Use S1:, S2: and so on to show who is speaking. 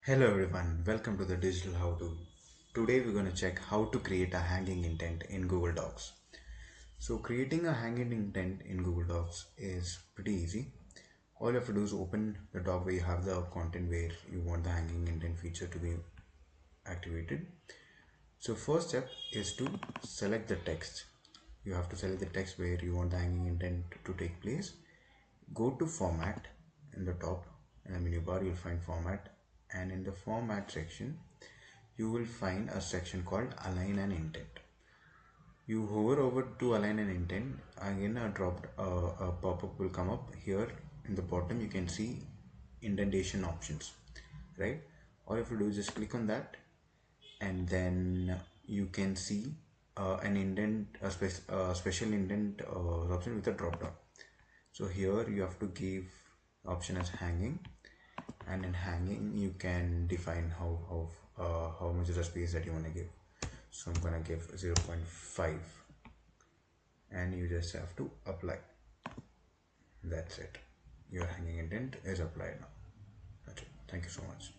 S1: Hello everyone, welcome to the Digital How To. Today we're going to check how to create a hanging intent in Google Docs. So creating a hanging intent in Google Docs is pretty easy. All you have to do is open the doc where you have the content where you want the hanging intent feature to be activated. So first step is to select the text. You have to select the text where you want the hanging intent to take place. Go to format in the top in the menu bar, you'll find format, and in the format section you will find a section called align an intent. You hover over to align an intent, again a pop-up will come up. Here in the bottom you can see indentation options, right? All you have to do is just click on that, and then you can see an indent, a special indent option with a drop down. So here you have to give option as hanging, and in hanging you can define how much is the space that you want to give. So I'm gonna give 0.5, and you just have to apply. That's it. Your hanging indent is applied now. That's it. Thank you so much.